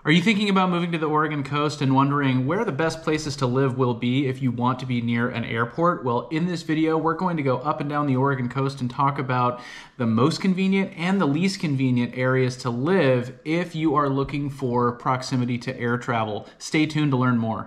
Are you thinking about moving to the Oregon coast and wondering where the best places to live will be if you want to be near an airport? Well, in this video, we're going to go up and down the Oregon coast and talk about the most convenient and the least convenient areas to live if you are looking for proximity to air travel. Stay tuned to learn more.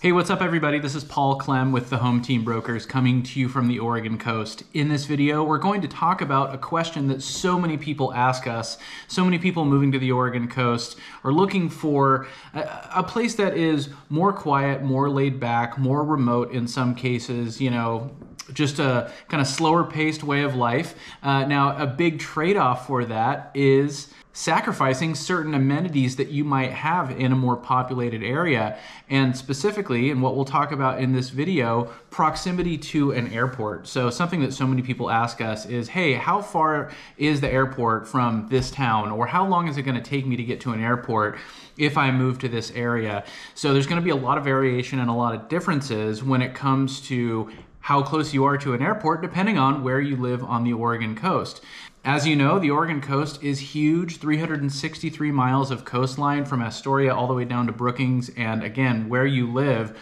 Hey, what's up everybody? This is Clem with the Home Team Brokers coming to you from the Oregon coast. In this video, we're going to talk about a question that so many people ask us. So many people moving to the Oregon coast are looking for a place that is more quiet, more laid back, more remote in some cases, you know, just a kind of slower paced way of life. Now, a big trade-off for that is sacrificing certain amenities that you might have in a more populated area, and specifically, and what we'll talk about in this video, proximity to an airport. So something that so many people ask us is, hey, how far is the airport from this town? Or how long is it going to take me to get to an airport if I move to this area? So there's going to be a lot of variation and a lot of differences when it comes to how close you are to an airport, depending on where you live on the Oregon coast. As you know, the Oregon coast is huge, 363 miles of coastline from Astoria all the way down to Brookings. And again, where you live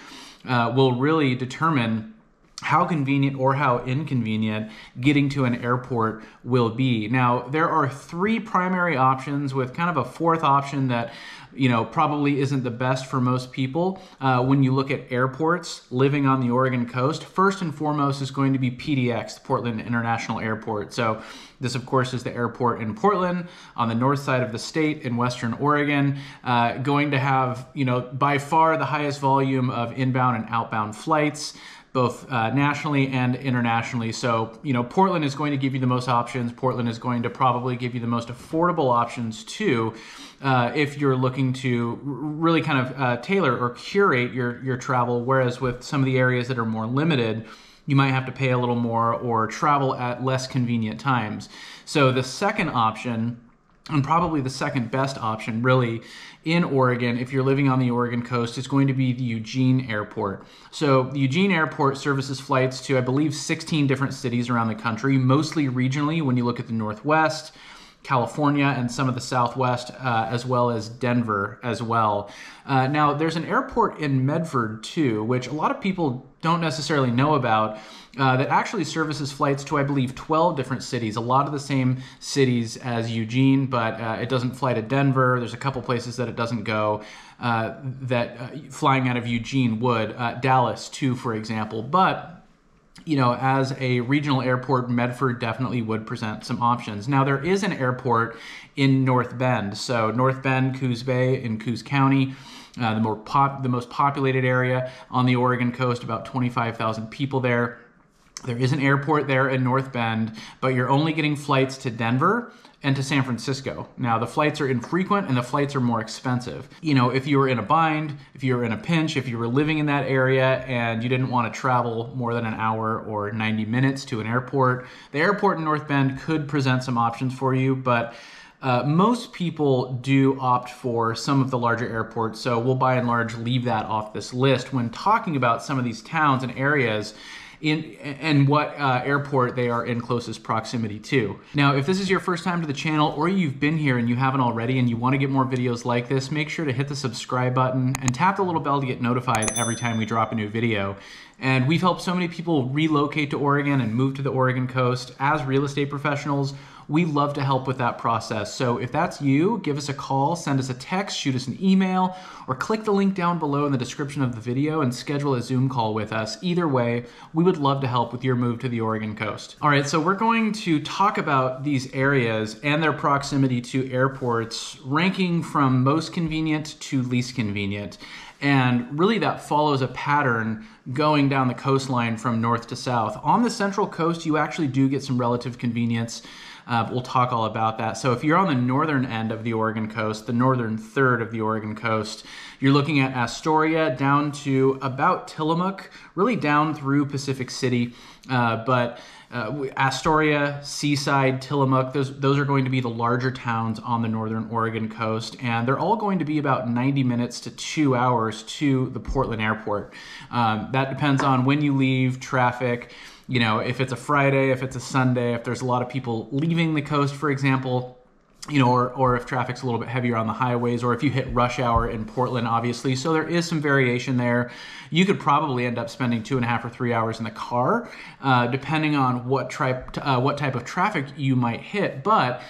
will really determine how convenient or how inconvenient getting to an airport will be. Now, there are three primary options with kind of a fourth option that, you know, probably isn't the best for most people when you look at airports living on the Oregon coast. First and foremost is going to be PDX, the Portland International Airport. So this, of course, is the airport in Portland on the north side of the state in Western Oregon, going to have, you know, by far the highest volume of inbound and outbound flights, both nationally and internationally. So, you know, Portland is going to give you the most options. Portland is going to probably give you the most affordable options too, if you're looking to really kind of tailor or curate your travel. Whereas with some of the areas that are more limited, you might have to pay a little more or travel at less convenient times. So the second option, and probably the second best option really in Oregon, if you're living on the Oregon coast, is going to be the Eugene Airport. So the Eugene Airport services flights to, I believe, 16 different cities around the country, mostly regionally when you look at the Northwest, California, and some of the Southwest, as well as Denver as well. Now, there's an airport in Medford too, which a lot of people don't necessarily know about, that actually services flights to, I believe, 12 different cities, a lot of the same cities as Eugene, but it doesn't fly to Denver. There's a couple places that it doesn't go flying out of Eugene would, Dallas too, for example. But you know, as a regional airport, Medford definitely would present some options. Now, there is an airport in North Bend. So North Bend, Coos Bay in Coos County, the most populated area on the Oregon coast, about 25,000 people there. There is an airport there in North Bend, but you're only getting flights to Denver and to San Francisco. Now, the flights are infrequent and the flights are more expensive. You know, if you were in a bind, if you were in a pinch, if you were living in that area and you didn't want to travel more than an hour or 90 minutes to an airport, the airport in North Bend could present some options for you, but most people do opt for some of the larger airports, so we'll by and large leave that off this list when talking about some of these towns and areas and what airport they are in closest proximity to. Now, if this is your first time to the channel or you've been here and you haven't already and you want to get more videos like this, make sure to hit the subscribe button and tap the little bell to get notified every time we drop a new video. And we've helped so many people relocate to Oregon and move to the Oregon coast as real estate professionals. We love to help with that process. So if that's you, give us a call, send us a text, shoot us an email, or click the link down below in the description of the video and schedule a Zoom call with us. Either way, we would love to help with your move to the Oregon coast. All right, so we're going to talk about these areas and their proximity to airports, ranking from most convenient to least convenient. And really that follows a pattern going down the coastline from north to south. On the central coast, you actually do get some relative convenience. We'll talk all about that. So if you're on the northern end of the Oregon coast, the northern third of the Oregon coast, you're looking at Astoria down to about Tillamook, really down through Pacific City. But Astoria, Seaside, Tillamook, those are going to be the larger towns on the northern Oregon coast, and they're all going to be about 90 minutes to 2 hours to the Portland airport. That depends on when you leave, traffic, if it's a Friday, if it's a Sunday, if there's a lot of people leaving the coast, for example, or if traffic's a little bit heavier on the highways, or if you hit rush hour in Portland, obviously. So there is some variation there. You could probably end up spending 2.5 or 3 hours in the car, depending on what type of traffic you might hit. But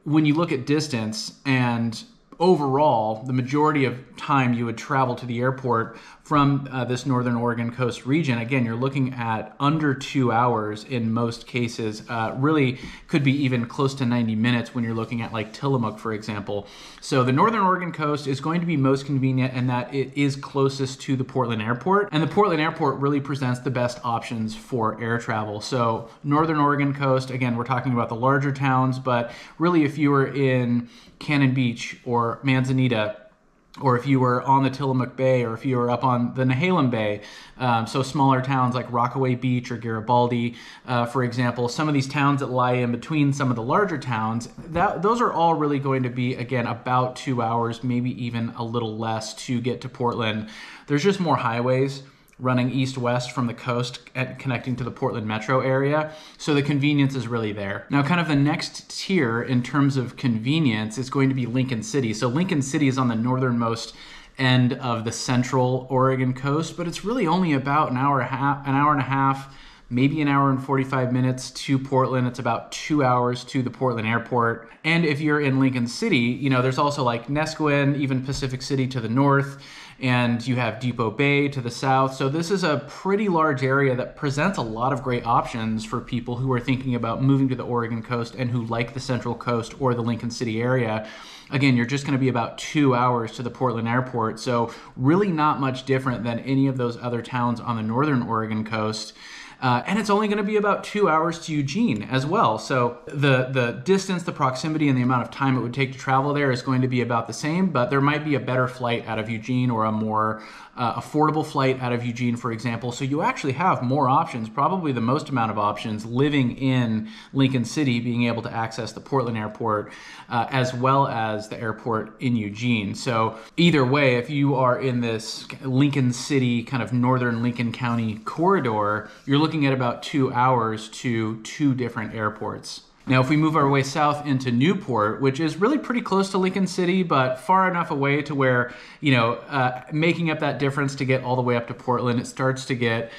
when you look at distance and overall, the majority of time you would travel to the airport from this northern Oregon coast region, again, you're looking at under 2 hours in most cases. Really could be even close to 90 minutes when you're looking at like Tillamook, for example. So the northern Oregon coast is going to be most convenient in that it is closest to the Portland airport, and the Portland airport really presents the best options for air travel. So northern Oregon coast, again, we're talking about the larger towns, but really if you were in Cannon Beach or Manzanita, or if you were on the Tillamook Bay, or if you were up on the Nehalem Bay, so smaller towns like Rockaway Beach or Garibaldi, for example, some of these towns that lie in between some of the larger towns, those are all really going to be, again, about 2 hours, maybe even a little less to get to Portland. There's just more highways running east-west from the coast and connecting to the Portland metro area. So the convenience is really there. Now, kind of the next tier in terms of convenience is going to be Lincoln City. So Lincoln City is on the northernmost end of the central Oregon coast, but it's really only about an hour and a half, maybe an hour and 45 minutes to Portland. It's about 2 hours to the Portland airport. And if you're in Lincoln City, there's also like Nesquin, even Pacific City to the north, and you have Depot Bay to the south. So this is a pretty large area that presents a lot of great options for people who are thinking about moving to the Oregon coast and who like the Central Coast or the Lincoln City area. Again, you're just going to be about 2 hours to the Portland airport. So really not much different than any of those other towns on the northern Oregon coast. And it's only going to be about 2 hours to Eugene as well. So the distance, the proximity, and the amount of time it would take to travel there is going to be about the same, but there might be a better flight out of Eugene or a more affordable flight out of Eugene, for example. So you actually have more options, probably the most amount of options, living in Lincoln City, being able to access the Portland airport as well as the airport in Eugene. So either way, if you are in this Lincoln City, kind of northern Lincoln County corridor, you're looking at about 2 hours to two different airports. Now, if we move our way south into Newport, which is really pretty close to Lincoln City, but far enough away to where, making up that difference to get all the way up to Portland, it starts to get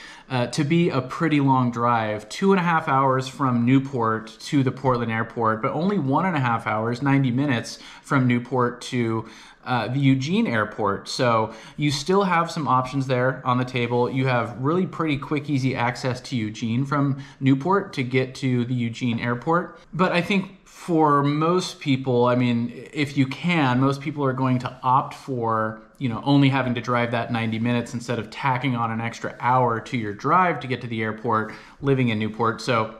to be a pretty long drive. 2.5 hours from Newport to the Portland airport, but only 1.5 hours, 90 minutes from Newport to the Eugene airport. So you still have some options there on the table. You have really pretty quick, easy access to Eugene from Newport to get to the Eugene airport. But I think for most people, if you can, most people are going to opt for, only having to drive that 90 minutes instead of tacking on an extra hour to your drive to get to the airport living in Newport. So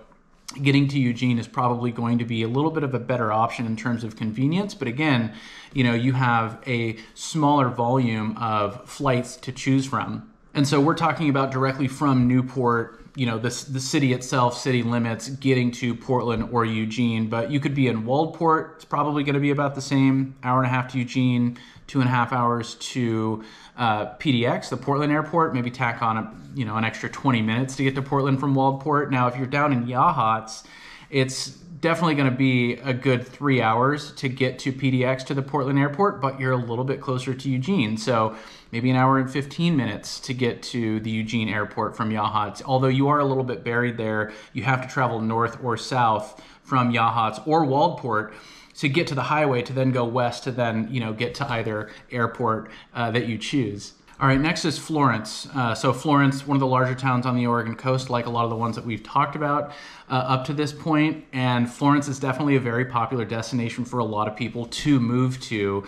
getting to Eugene is probably going to be a little bit of a better option in terms of convenience. But again, you have a smaller volume of flights to choose from. And so we're talking about directly from Newport, the city itself, city limits, getting to Portland or Eugene. But you could be in Waldport. It's probably going to be about the same, hour and a half to Eugene, 2.5 hours to PDX, the Portland airport. Maybe tack on an extra 20 minutes to get to Portland from Waldport. Now, if you're down in Yachats, it's definitely going to be a good 3 hours to get to PDX to the Portland airport, but you're a little bit closer to Eugene. So maybe an hour and 15 minutes to get to the Eugene airport from Yachats. Although you are a little bit buried there, you have to travel north or south from Yachats or Waldport to get to the highway to then go west to then, get to either airport that you choose. All right, next is Florence. So Florence, one of the larger towns on the Oregon coast, like a lot of the ones that we've talked about up to this point. And Florence is definitely a very popular destination for a lot of people to move to.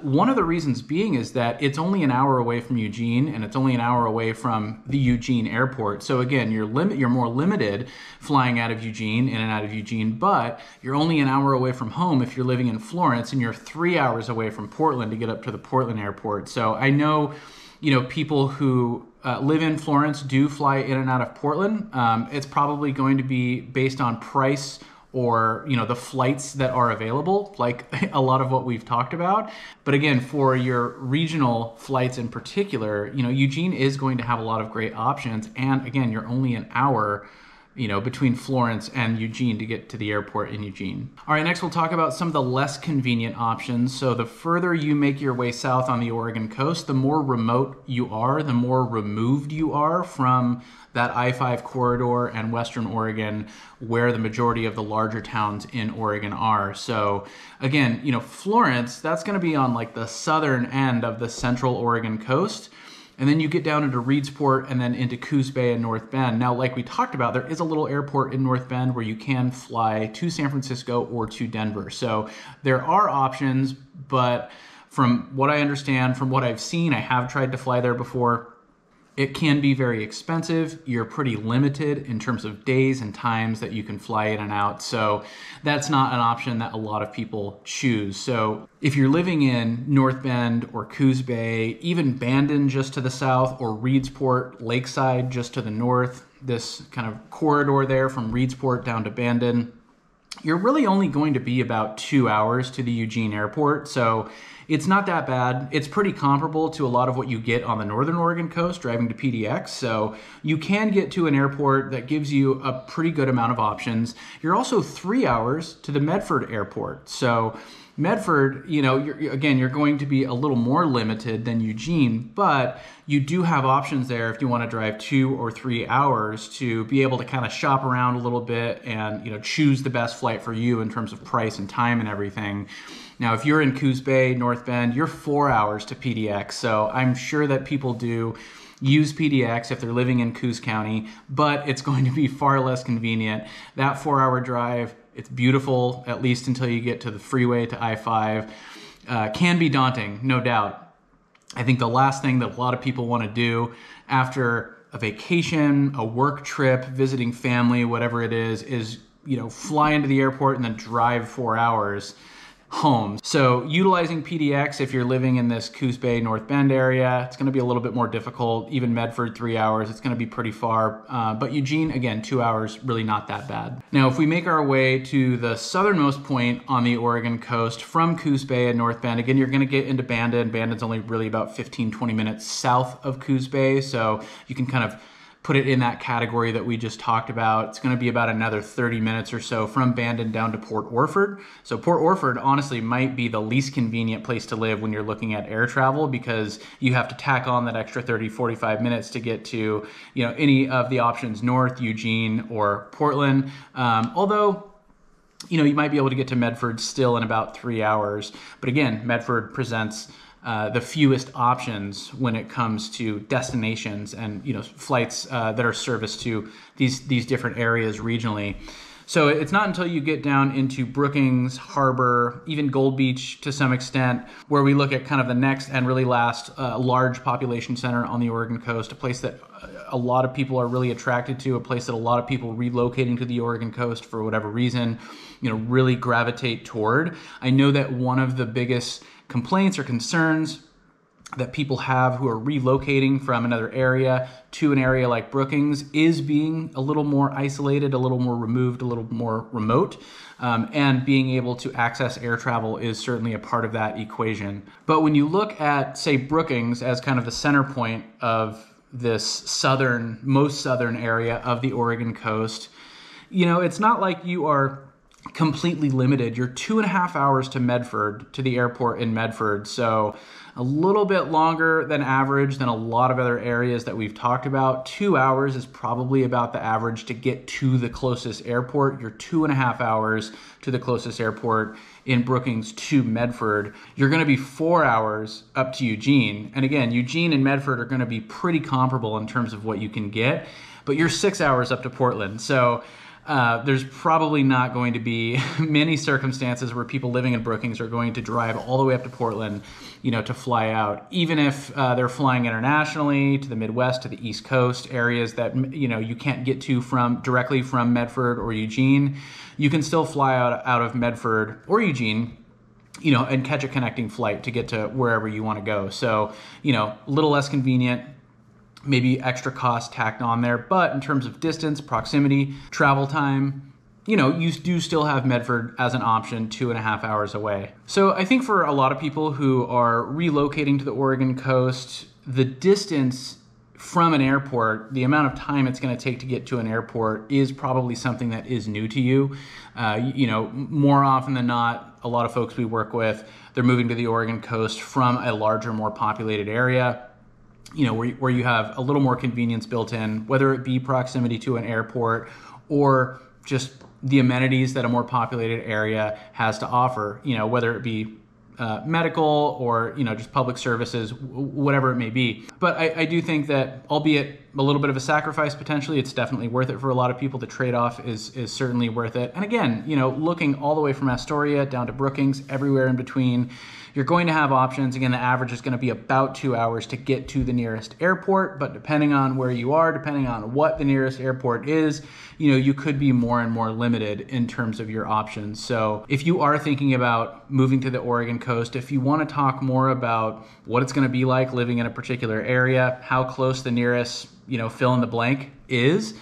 One of the reasons being is that it's only an hour away from Eugene, and it's only an hour away from the Eugene airport. So again, you're more limited flying out of Eugene, in and out of Eugene, but you're only an hour away from home if you're living in Florence, and you're 3 hours away from Portland to get up to the Portland airport. So I know, people who live in Florence do fly in and out of Portland. It's probably going to be based on price or, the flights that are available, like a lot of what we've talked about. But again, for your regional flights in particular, Eugene is going to have a lot of great options. And again, you're only an hour between Florence and Eugene to get to the airport in Eugene. All right, next we'll talk about some of the less convenient options. So the further you make your way south on the Oregon coast, the more remote you are, the more removed you are from that I-5 corridor and Western Oregon, where the majority of the larger towns in Oregon are. So again, Florence, that's gonna be on like the southern end of the central Oregon coast. And then you get down into Reedsport and then into Coos Bay and North Bend. Now, like we talked about, there is a little airport in North Bend where you can fly to San Francisco or to Denver. So there are options, but from what I understand, from what I've seen, I have tried to fly there before, it can be very expensive. You're pretty limited in terms of days and times that you can fly in and out. So that's not an option that a lot of people choose. So if you're living in North Bend or Coos Bay, even Bandon just to the south, or Reedsport, Lakeside just to the north, this kind of corridor there from Reedsport down to Bandon, you're really only going to be about 2 hours to the Eugene airport. So it's not that bad. It's pretty comparable to a lot of what you get on the Northern Oregon coast driving to PDX. So you can get to an airport that gives you a pretty good amount of options. You're also 3 hours to the Medford airport. So Medford, you're going to be a little more limited than Eugene, but you do have options there if you want to drive 2 or 3 hours to be able to kind of shop around a little bit and, choose the best flight for you in terms of price and time and everything. Now, if you're in Coos Bay, North Bend, you're 4 hours to PDX. So I'm sure that people do use PDX if they're living in Coos County, but it's going to be far less convenient. That 4-hour drive, it's beautiful, at least until you get to the freeway to I-5. Can be daunting, no doubt. I think the last thing that a lot of people want to do after a vacation, a work trip, visiting family, whatever it is, fly into the airport and then drive 4 hours home. So utilizing PDX, if you're living in this Coos Bay, North Bend area, it's going to be a little bit more difficult. Even Medford, 3 hours, it's going to be pretty far. But Eugene, again, 2 hours, really not that bad. Now, if we make our way to the southernmost point on the Oregon coast from Coos Bay and North Bend, again, you're going to get into Bandon. Bandon's only really about 15-20 minutes south of Coos Bay. So you can kind of put it in that category that we just talked about. It's going to be about another 30 minutes or so from Bandon down to Port Orford. So Port Orford honestly might be the least convenient place to live when you're looking at air travel, because you have to tack on that extra 30-45 minutes to get to any of the options north, Eugene or Portland. Although you might be able to get to Medford still in about 3 hours. But again, Medford presents the fewest options when it comes to destinations and flights that are serviced to these different areas regionally. So it's not until you get down into Brookings, Harbor, even Gold Beach to some extent, where we look at kind of the next and really last large population center on the Oregon coast, a place that a lot of people are really attracted to, a place that a lot of people relocating to the Oregon coast for whatever reason, really gravitate toward. I know that one of the biggest complaints or concerns that people have who are relocating from another area to an area like Brookings is being a little more isolated, a little more removed, a little more remote, and being able to access air travel is certainly a part of that equation. But when you look at, say, Brookings as kind of the center point of this most southern area of the Oregon coast, it's not like you are completely limited. You're 2.5 hours to Medford, to the airport in Medford. So a little bit longer than average than a lot of other areas that we've talked about. 2 hours is probably about the average to get to the closest airport. You're 2.5 hours to the closest airport in Brookings to Medford, you're going to be 4 hours up to Eugene. And again, Eugene and Medford are going to be pretty comparable in terms of what you can get, but you're 6 hours up to Portland. So there's probably not going to be many circumstances where people living in Brookings are going to drive all the way up to Portland, to fly out. Even if they're flying internationally to the Midwest, to the East Coast, areas that, you can't get to directly from Medford or Eugene, you can still fly out of Medford or Eugene, and catch a connecting flight to get to wherever you want to go. So, a little less convenient, maybe extra cost tacked on there, but in terms of distance, proximity, travel time, you do still have Medford as an option 2.5 hours away. So I think for a lot of people who are relocating to the Oregon coast, the distance from an airport, the amount of time it's going to take to get to an airport is probably something that is new to you. More often than not, a lot of folks we work with, they're moving to the Oregon coast from a larger, more populated area, where you have a little more convenience built in, whether it be proximity to an airport or just the amenities that a more populated area has to offer, whether it be medical or, just public services, whatever it may be. But I do think that, albeit a little bit of a sacrifice potentially, it's definitely worth it for a lot of people. The trade-off is certainly worth it. And again, looking all the way from Astoria down to Brookings, everywhere in between, you're going to have options. Again, the average is going to be about 2 hours to get to the nearest airport, but depending on where you are, depending on what the nearest airport is, you could be more and more limited in terms of your options. So if you are thinking about moving to the Oregon coast, if you want to talk more about what it's going to be like living in a particular area, how close the nearest, fill in the blank is,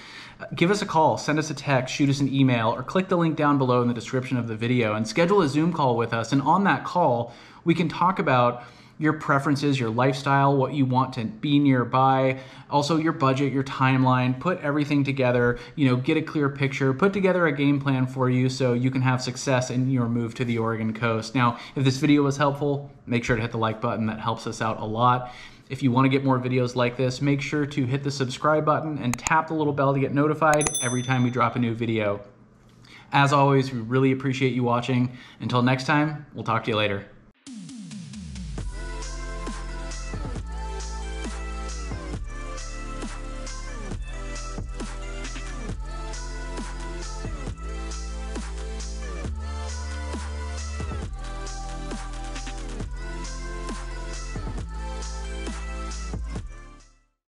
give us a call, send us a text, shoot us an email, or click the link down below in the description of the video and schedule a Zoom call with us. And on that call, we can talk about your preferences, your lifestyle, what you want to be nearby, also your budget, your timeline, put everything together, get a clear picture, put together a game plan for you so you can have success in your move to the Oregon coast. Now, if this video was helpful, make sure to hit the like button. That helps us out a lot. If you want to get more videos like this, make sure to hit the subscribe button and tap the little bell to get notified every time we drop a new video. As always, we really appreciate you watching. Until next time, we'll talk to you later.